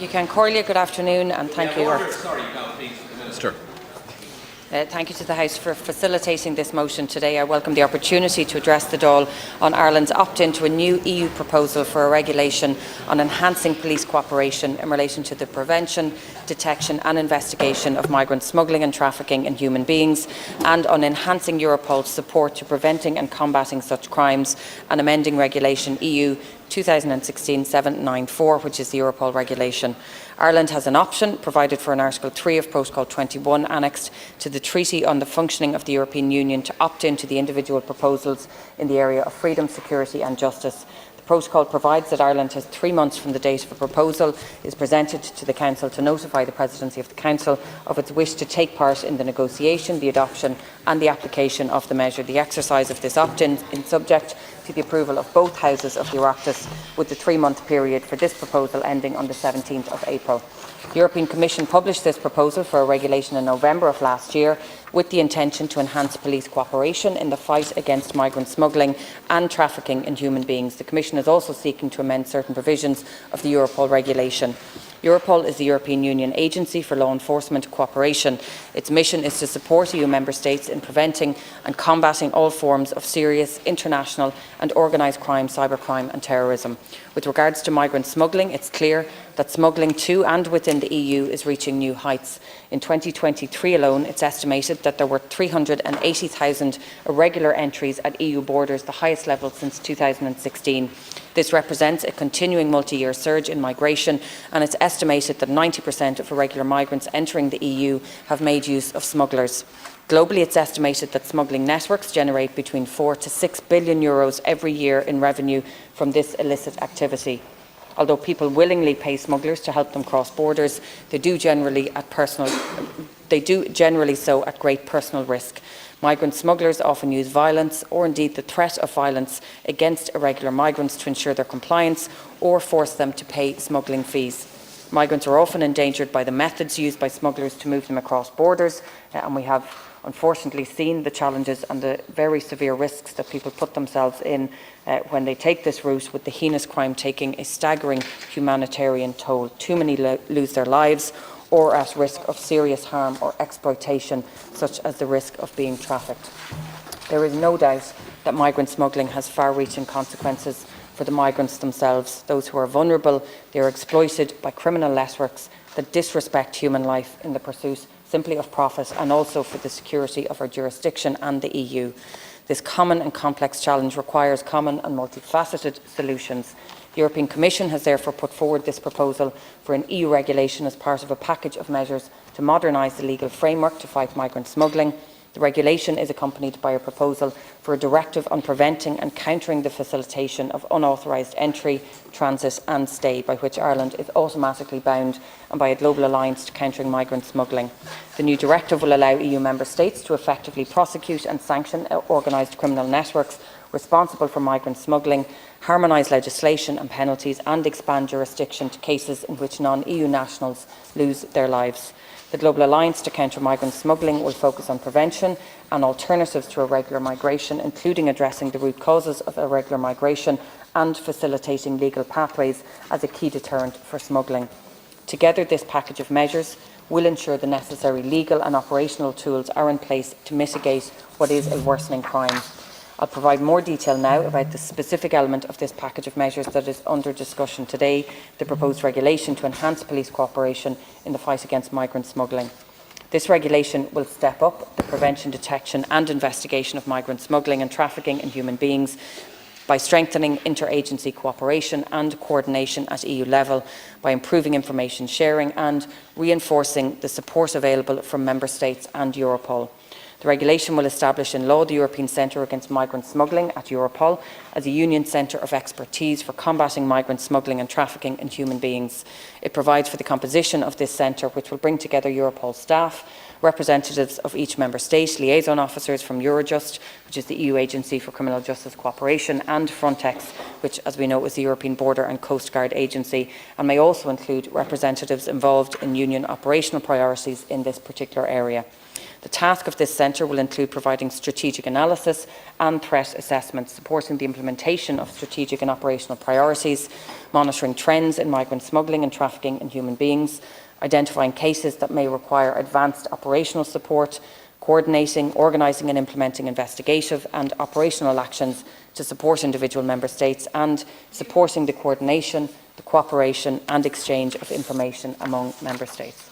Ceann Corley, good afternoon, and thank you. Minister. Thank you to the House for facilitating this motion today. I welcome the opportunity to address the Dáil on Ireland's opt-in to a new EU proposal for a regulation on enhancing police cooperation in relation to the prevention, detection and investigation of migrant smuggling and trafficking in human beings, and on enhancing Europol's support to preventing and combating such crimes, and amending Regulation EU 2016-794, which is the Europol regulation. Ireland has an option provided for in Article 3 of Protocol 21 annexed to the Treaty on the Functioning of the European Union to opt into the individual proposals in the area of freedom, security and justice. The protocol provides that Ireland has 3 months from the date of a proposal is presented to the Council to notify the Presidency of the Council of its wish to take part in the negotiation, the adoption and the application of the measure. The exercise of this opt-in is subject to the approval of both houses of the Oireachtas, with the 3-month period for this proposal ending on the 17th of April. The European Commission published this proposal for a regulation in November of last year with the intention to enhance police cooperation in the fight against migrant smuggling and trafficking in human beings. The Commission is also seeking to amend certain provisions of the Europol regulation. Europol is the European Union Agency for Law Enforcement Cooperation. Its mission is to support EU Member States in preventing and combating all forms of serious international and organised crime, cybercrime and terrorism. With regards to migrant smuggling, it's clear that smuggling to and within the EU is reaching new heights. In 2023 alone, it's estimated that there were 380,000 irregular entries at EU borders, the highest level since 2016. This represents a continuing multi-year surge in migration, and it's estimated that 90% of irregular migrants entering the EU have made use of smugglers. Globally, it's estimated that smuggling networks generate between €4 to €6 billion every year in revenue from this illicit activity. Although people willingly pay smugglers to help them cross borders, they do generally so at great personal risk. Migrant smugglers often use violence, or indeed the threat of violence, against irregular migrants to ensure their compliance or force them to pay smuggling fees. Migrants are often endangered by the methods used by smugglers to move them across borders, and we have unfortunately seen the challenges and the very severe risks that people put themselves in when they take this route, with the heinous crime taking a staggering humanitarian toll. Too many lose their lives or at risk of serious harm or exploitation, such as the risk of being trafficked. There is no doubt that migrant smuggling has far-reaching consequences for the migrants themselves. Those who are vulnerable, they are exploited by criminal networks that disrespect human life in the pursuit simply of profit, and also for the security of our jurisdiction and the EU. This common and complex challenge requires common and multifaceted solutions. The European Commission has therefore put forward this proposal for an EU regulation as part of a package of measures to modernise the legal framework to fight migrant smuggling. The regulation is accompanied by a proposal for a directive on preventing and countering the facilitation of unauthorised entry, transit and stay, by which Ireland is automatically bound, and by a global alliance to countering migrant smuggling. The new directive will allow EU Member States to effectively prosecute and sanction organised criminal networks responsible for migrant smuggling, harmonise legislation and penalties, and expand jurisdiction to cases in which non-EU nationals lose their lives. The Global Alliance to Counter Migrant Smuggling will focus on prevention and alternatives to irregular migration, including addressing the root causes of irregular migration and facilitating legal pathways as a key deterrent for smuggling. Together, this package of measures will ensure the necessary legal and operational tools are in place to mitigate what is a worsening crime. I'll provide more detail now about the specific element of this package of measures that is under discussion today, the proposed regulation to enhance police cooperation in the fight against migrant smuggling. This regulation will step up the prevention, detection and investigation of migrant smuggling and trafficking in human beings by strengthening interagency cooperation and coordination at EU level, by improving information sharing and reinforcing the support available from Member States and Europol. The regulation will establish in law the European Centre Against Migrant Smuggling at Europol as a Union centre of expertise for combating migrant smuggling and trafficking in human beings. It provides for the composition of this centre, which will bring together Europol staff, representatives of each Member State, liaison officers from Eurojust, which is the EU Agency for Criminal Justice Cooperation, and Frontex, which, as we know, is the European Border and Coast Guard Agency, and may also include representatives involved in Union operational priorities in this particular area. The task of this centre will include providing strategic analysis and threat assessment, supporting the implementation of strategic and operational priorities, monitoring trends in migrant smuggling and trafficking in human beings, identifying cases that may require advanced operational support, coordinating, organising and implementing investigative and operational actions to support individual member states, and supporting the coordination, the cooperation and exchange of information among member states.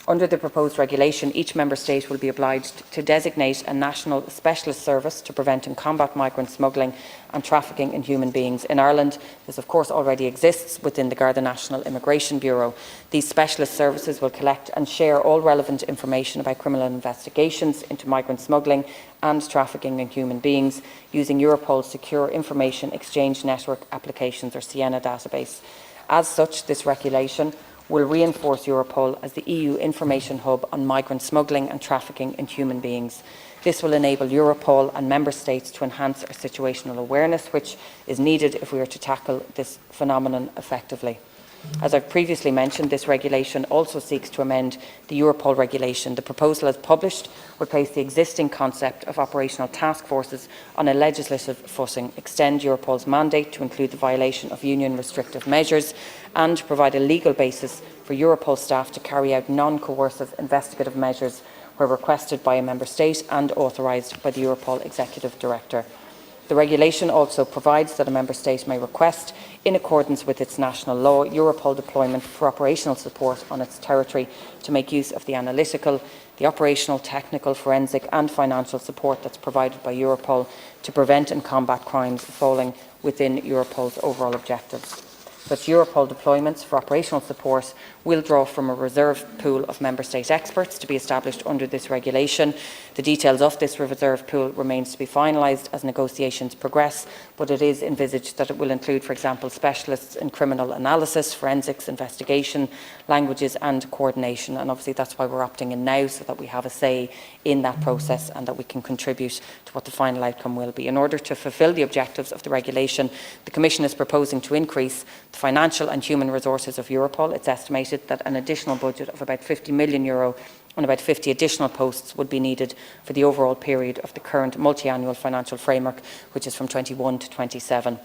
Under the proposed regulation, each member state will be obliged to designate a national specialist service to prevent and combat migrant smuggling and trafficking in human beings. In Ireland, this of course already exists within the Garda National Immigration Bureau. These specialist services will collect and share all relevant information about criminal investigations into migrant smuggling and trafficking in human beings using Europol's Secure Information Exchange Network Applications, or Sienna database. As such, this regulation will reinforce Europol as the EU information hub on migrant smuggling and trafficking in human beings. This will enable Europol and Member States to enhance our situational awareness, which is needed if we are to tackle this phenomenon effectively. As I've previously mentioned, this regulation also seeks to amend the Europol regulation. The proposal as published will place the existing concept of operational task forces on a legislative footing, extend Europol's mandate to include the violation of union restrictive measures, and provide a legal basis for Europol staff to carry out non-coercive investigative measures where requested by a member state and authorised by the Europol Executive Director. The regulation also provides that a member state may request, in accordance with its national law, Europol deployment for operational support on its territory to make use of the analytical, the operational, technical, forensic and financial support that's provided by Europol to prevent and combat crimes falling within Europol's overall objectives. Such Europol deployments for operational support will draw from a reserve pool of Member State experts to be established under this regulation. The details of this reserve pool remains to be finalised as negotiations progress, but it is envisaged that it will include, for example, specialists in criminal analysis, forensics, investigation, languages and coordination. And obviously that's why we're opting in now, so that we have a say in that process and that we can contribute to what the final outcome will be. In order to fulfil the objectives of the regulation, the Commission is proposing to increase the financial and human resources of Europol. It's estimated that an additional budget of about €50 million and about 50 additional posts would be needed for the overall period of the current multi-annual financial framework, which is from 21 to 27.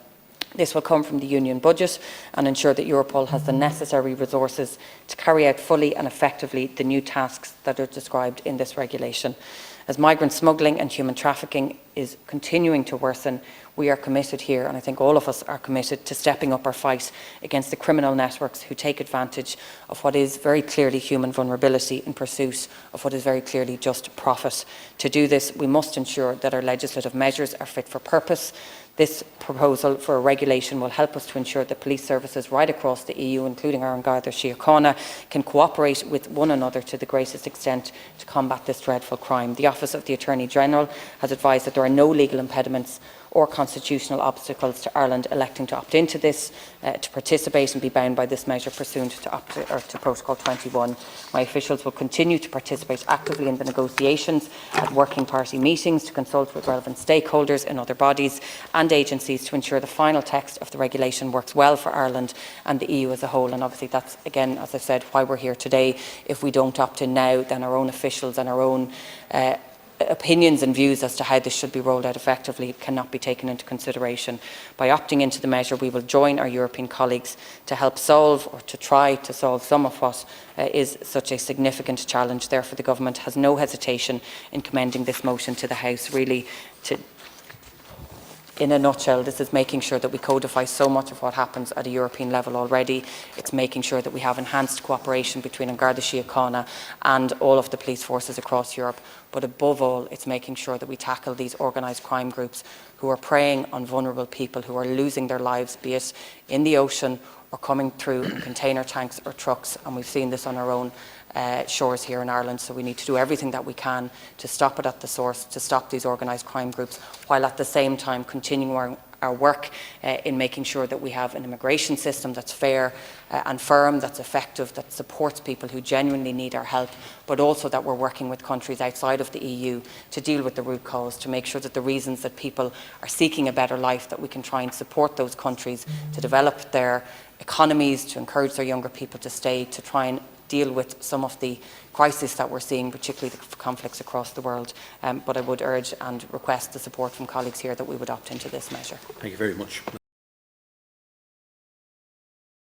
This will come from the Union budget and ensure that Europol has the necessary resources to carry out fully and effectively the new tasks that are described in this regulation. As migrant smuggling and human trafficking is continuing to worsen, we are committed here, and I think all of us are committed to stepping up our fight against the criminal networks who take advantage of what is very clearly human vulnerability in pursuit of what is very clearly just profit. To do this, we must ensure that our legislative measures are fit for purpose. This proposal for a regulation will help us to ensure that police services right across the EU, including our Garda Síochána, can cooperate with one another to the greatest extent to combat this dreadful crime. The Office of the Attorney General has advised that there are no legal impediments or constitutional obstacles to Ireland electing to opt into this, to participate and be bound by this measure pursuant to Protocol 21. My officials will continue to participate actively in the negotiations at working party meetings, to consult with relevant stakeholders in other bodies and agencies to ensure the final text of the regulation works well for Ireland and the EU as a whole. And obviously that's, again, as I said, why we're here today. If we don't opt in now, then our own officials and our own opinions and views as to how this should be rolled out effectively cannot be taken into consideration. By opting into the measure, we will join our European colleagues to help solve, or to try to solve, some of what is such a significant challenge. Therefore, the Government has no hesitation in commending this motion to the House. Really, in a nutshell, this is making sure that we codify so much of what happens at a European level already. It's making sure that we have enhanced cooperation between Garda Síochána and all of the police forces across Europe. But above all, it's making sure that we tackle these organised crime groups who are preying on vulnerable people who are losing their lives, be it in the ocean or coming through in container tanks or trucks. And we've seen this on our own shores here in Ireland, so we need to do everything that we can to stop it at the source, to stop these organised crime groups, while at the same time continuing our work in making sure that we have an immigration system that's fair and firm, that's effective, that supports people who genuinely need our help, but also that we're working with countries outside of the EU to deal with the root cause, to make sure that the reasons that people are seeking a better life, that we can try and support those countries to develop their economies, to encourage their younger people to stay, to try and deal with some of the crises that we're seeing, particularly the conflicts across the world. But I would urge and request the support from colleagues here that we would opt into this measure. Thank you very much.